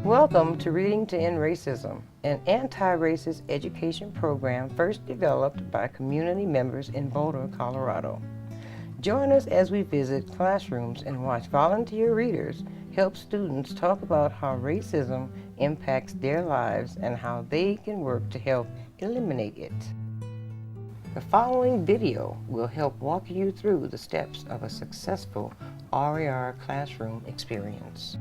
Welcome to Reading to End Racism, an anti-racist education program first developed by community members in Boulder, Colorado. Join us as we visit classrooms and watch volunteer readers help students talk about how racism impacts their lives and how they can work to help eliminate it. The following video will help walk you through the steps of a successful RAR classroom experience.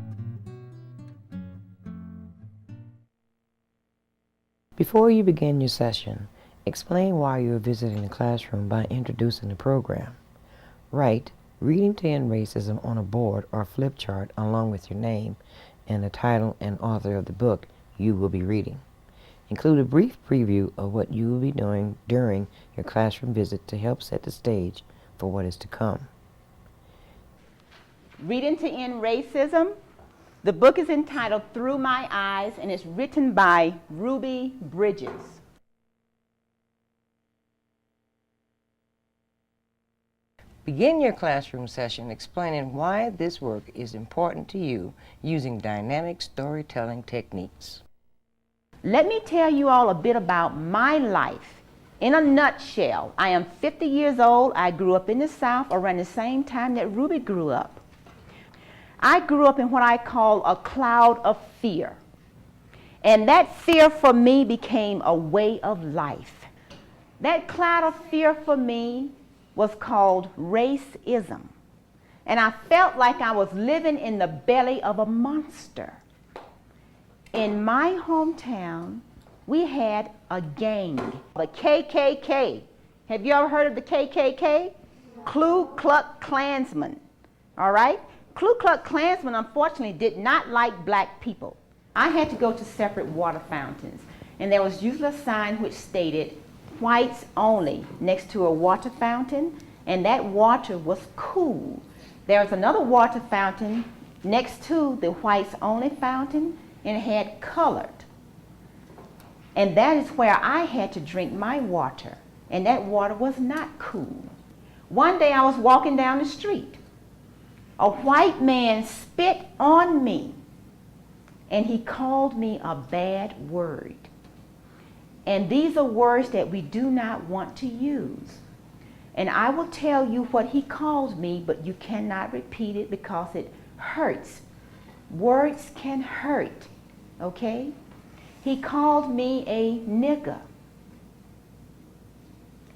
Before you begin your session, explain why you are visiting the classroom by introducing the program. Write Reading to End Racism on a board or flip chart along with your name and the title and author of the book you will be reading. Include a brief preview of what you will be doing during your classroom visit to help set the stage for what is to come. Reading to End Racism. The book is entitled Through My Eyes and it's written by Ruby Bridges. Begin your classroom session explaining why this work is important to you using dynamic storytelling techniques. Let me tell you all a bit about my life. In a nutshell, I am 50 years old. I grew up in the South around the same time that Ruby grew up. I grew up in what I call a cloud of fear. And that fear for me became a way of life. That cloud of fear for me was called racism. And I felt like I was living in the belly of a monster. In my hometown, we had a gang, the KKK. Have you ever heard of the KKK? Ku Klux Klansmen, all right? Ku Klux Klansmen, unfortunately, did not like black people. I had to go to separate water fountains, and there was usually a sign which stated, whites only, next to a water fountain, and that water was cool. There was another water fountain next to the whites only fountain, and it had colored. And that is where I had to drink my water, and that water was not cool. One day I was walking down the street. A white man spit on me, and he called me a bad word. And these are words that we do not want to use. And I will tell you what he called me, but you cannot repeat it because it hurts. Words can hurt, okay? He called me a nigger.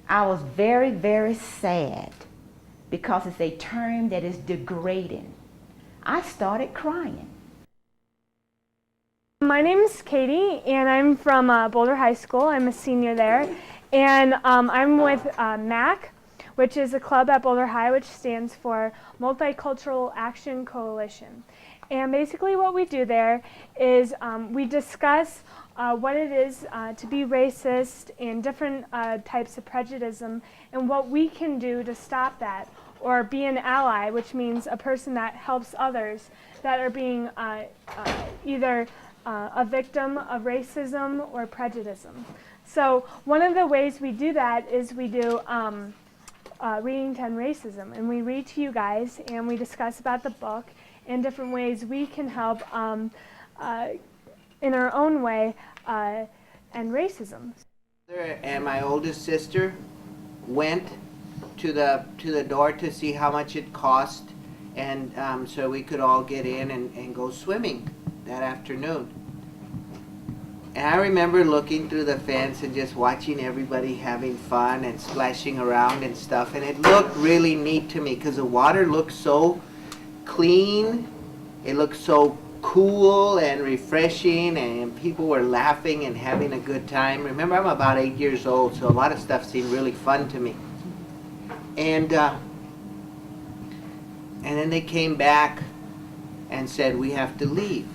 I was very, very sad because it's a term that is degrading. I started crying. My name is Katie, and I'm from Boulder High School. I'm a senior there, and I'm with MAC, which is a club at Boulder High, which stands for Multicultural Action Coalition. And basically what we do there is we discuss what it is to be racist and different types of prejudice and what we can do to stop that, or be an ally, which means a person that helps others that are being either a victim of racism or prejudice. So one of the ways we do that is we do Reading to End Racism, and we read to you guys and we discuss about the book and different ways we can help in our own way end racism. And my oldest sister went to the door to see how much it cost, and so we could all get in and go swimming that afternoon. And I remember looking through the fence and just watching everybody having fun and splashing around and stuff, and it looked really neat to me because the water looked so clean, it looked so cool and refreshing, and people were laughing and having a good time. Remember, I'm about 8 years old, so a lot of stuff seemed really fun to me. And then they came back and said, we have to leave.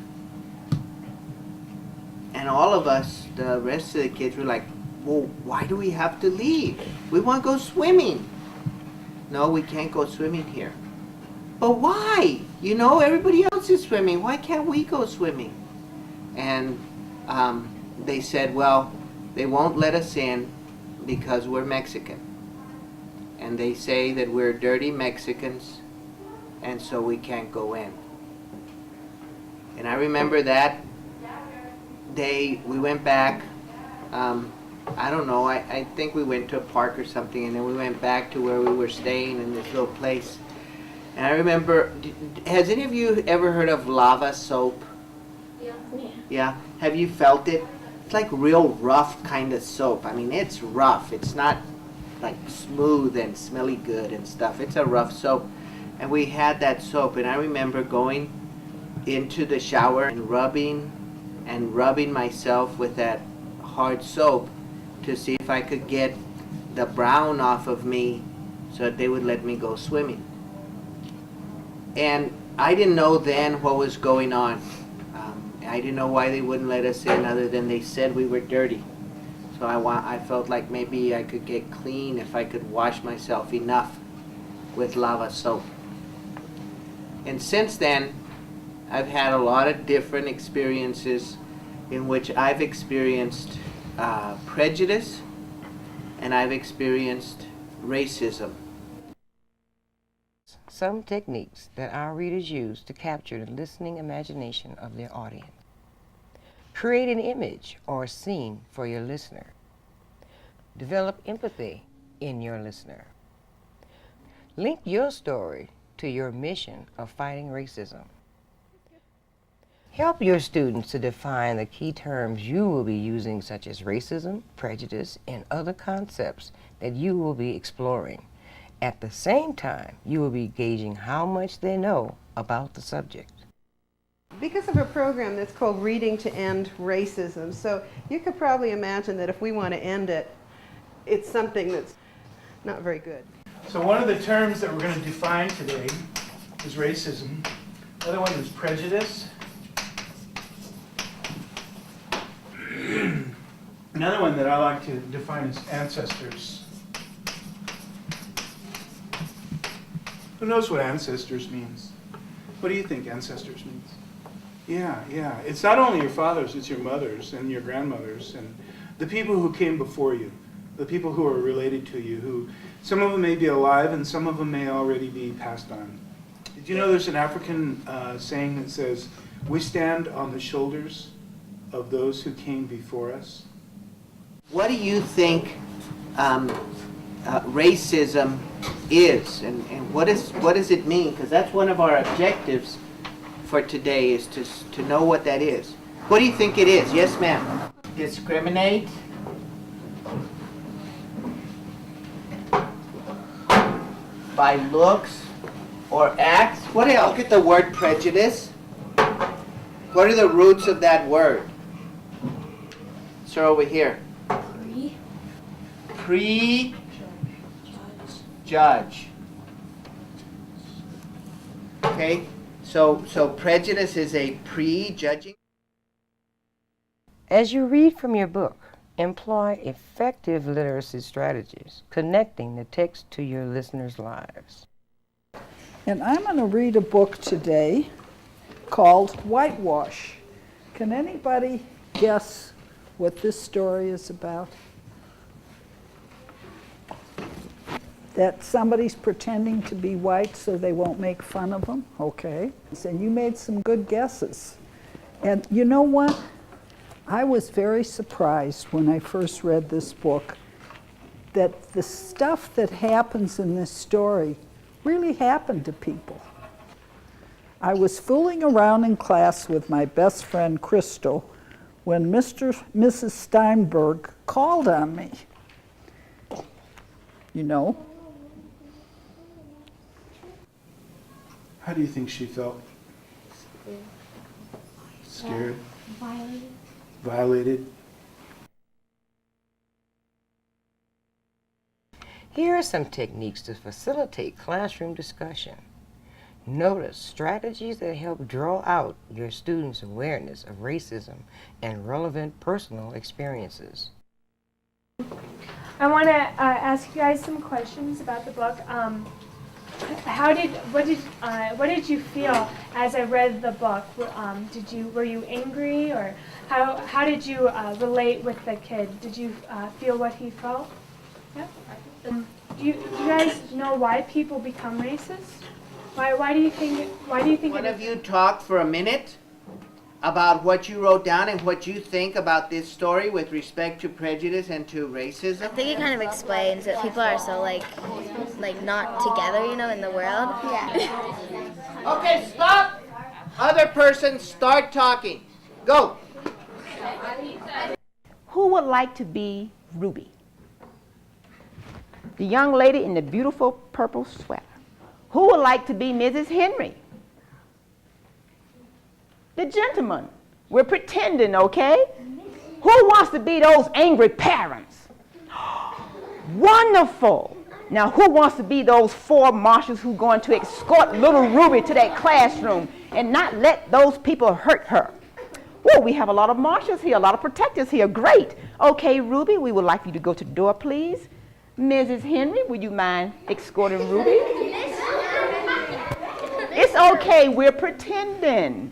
And all of us, the rest of the kids, were like, well, why do we have to leave? We want to go swimming. No, we can't go swimming here. But why? You know, everybody else is swimming. Why can't we go swimming? And they said, well, they won't let us in because we're Mexican. And they say that we're dirty Mexicans, and so we can't go in. And I remember that day we went back. I don't know. I think we went to a park or something, and then we went back to where we were staying in this little place. And I remember, has any of you ever heard of lava soap? Yeah. Yeah. Have you felt it? It's like real rough kind of soap. I mean, it's rough. It's not like smooth and smelly good and stuff. It's a rough soap. And we had that soap, and I remember going into the shower and rubbing myself with that hard soap to see if I could get the brown off of me so that they would let me go swimming. And I didn't know then what was going on. I didn't know why they wouldn't let us in other than they said we were dirty. So I felt like maybe I could get clean if I could wash myself enough with lava soap. And since then, I've had a lot of different experiences in which I've experienced prejudice and I've experienced racism. Some techniques that our readers use to capture the listening imagination of their audience. Create an image or scene for your listener. Develop empathy in your listener. Link your story to your mission of fighting racism. Help your students to define the key terms you will be using, such as racism, prejudice, and other concepts that you will be exploring. At the same time, you will be gauging how much they know about the subject. Because of a program that's called Reading to End Racism, so you could probably imagine that if we want to end it, it's something that's not very good. So one of the terms that we're going to define today is racism. The other one is prejudice. Another one that I like to define is ancestors. Who knows what ancestors means? What do you think ancestors means? Yeah. It's not only your fathers, it's your mothers and your grandmothers and the people who came before you, the people who are related to you, who some of them may be alive and some of them may already be passed on. Did you know there's an African saying that says, we stand on the shoulders of those who came before us? What do you think racism is, and what does it mean? Because that's one of our objectives for today, is to know what that is. What do you think it is? Yes, ma'am. Discriminate. By looks or acts. What else? Look at the word prejudice. What are the roots of that word? Sir, over here. Prejudge. Okay, so prejudice is a prejudging. As you read from your book, employ effective literacy strategies, connecting the text to your listeners' lives. And I'm going to read a book today called Whitewash. Can anybody guess what this story is about? That somebody's pretending to be white so they won't make fun of them? Okay. And you made some good guesses. And you know what? I was very surprised when I first read this book that the stuff that happens in this story really happened to people. I was fooling around in class with my best friend Crystal when Mrs. Steinberg called on me. You know? How do you think she felt? Scared? Violated? Here are some techniques to facilitate classroom discussion. Notice strategies that help draw out your students' awareness of racism and relevant personal experiences. I want to ask you guys some questions about the book. What did you feel as I read the book? Were you angry, or how did you relate with the kid? Did you feel what he felt? Yeah. Do you guys know why people become racist? Why do you think? One of you talk for a minute. about what you wrote down and what you think about this story with respect to prejudice and to racism? I think it kind of explains that people are so like not together, you know, in the world. Yeah. Okay, stop. Other person, start talking. Go. Who would like to be Ruby? The young lady in the beautiful purple sweater. Who would like to be Mrs. Henry? The gentleman. We're pretending, okay? Who wants to be those angry parents? Wonderful. Now, who wants to be those 4 marshals who are going to escort little Ruby to that classroom and not let those people hurt her? Well, we have a lot of marshals here, a lot of protectors here. Great. Okay, Ruby, we would like you to go to the door, please. Mrs. Henry, would you mind escorting Ruby? It's okay, we're pretending.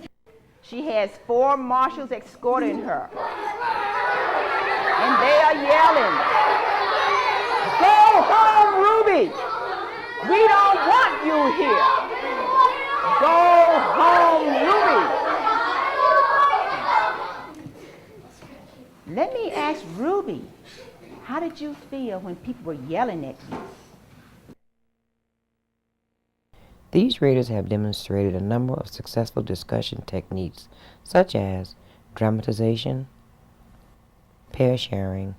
She has 4 marshals escorting her. And they are yelling, "Go home, Ruby! We don't want you here! Go home, Ruby!" Let me ask Ruby, how did you feel when people were yelling at you? These readers have demonstrated a number of successful discussion techniques, such as dramatization, pair sharing,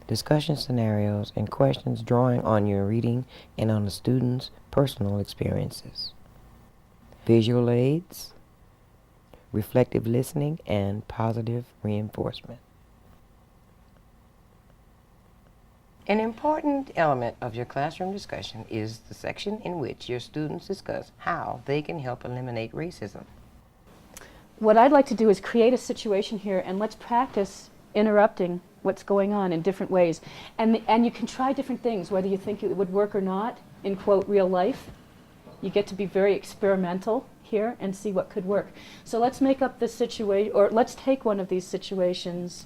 discussion scenarios, and questions drawing on your reading and on the student's personal experiences, visual aids, reflective listening, and positive reinforcement. An important element of your classroom discussion is the section in which your students discuss how they can help eliminate racism. What I'd like to do is create a situation here, and let's practice interrupting what's going on in different ways. And you can try different things, whether you think it would work or not, in quote, real life. You get to be very experimental here and see what could work. So let's make up this situation, or let's take one of these situations.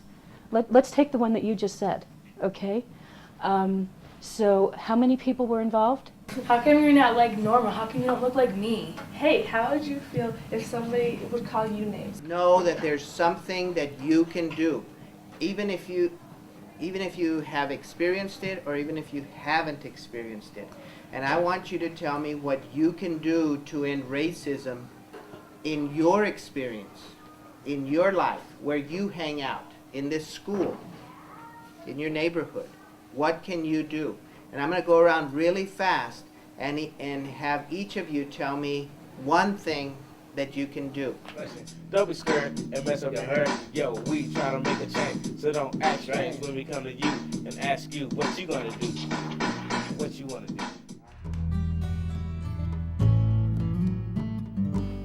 Let's take the one that you just said, okay? So how many people were involved? How come you're not like Norma? How come you don't look like me? Hey, how would you feel if somebody would call you names? Know that there's something that you can do, even if you have experienced it or even if you haven't experienced it. And I want you to tell me what you can do to end racism in your experience, in your life, where you hang out, in this school, in your neighborhood. What can you do? And I'm going to go around really fast and have each of you tell me one thing that you can do. Don't be scared and mess up your hair. Yo, we try to make a change. So don't act strange when we come to you and ask you what you gonna do. What you wanna do.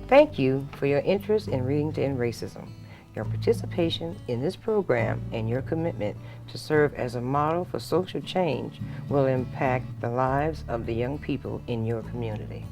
Thank you for your interest in Reading to End Racism. Your participation in this program and your commitment to serve as a model for social change will impact the lives of the young people in your community.